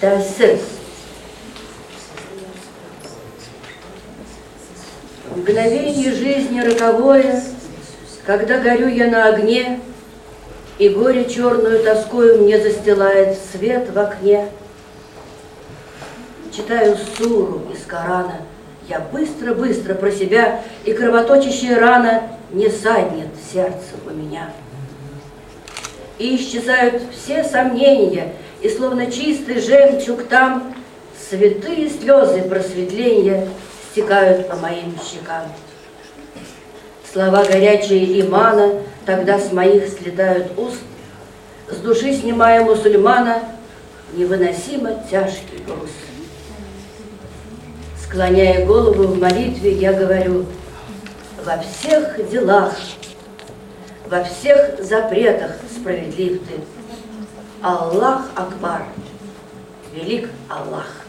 Тәәссер. Мгновение жизни роковое, когда горю я на огне, и горе черную тоскою мне застилает свет в окне. Читаю суру из Корана, я быстро-быстро про себя, и кровоточащая рана не саднет сердце у меня. И исчезают все сомнения, и словно чистый жемчуг там святые слезы просветления стекают по моим щекам. Слова горячие имана тогда с моих слетают уст, с души снимая мусульмана невыносимо тяжкий груз. Склоняя голову в молитве, я говорю: во всех делах, во всех запретах справедлив ты. Аллах Акбар, велик Аллах.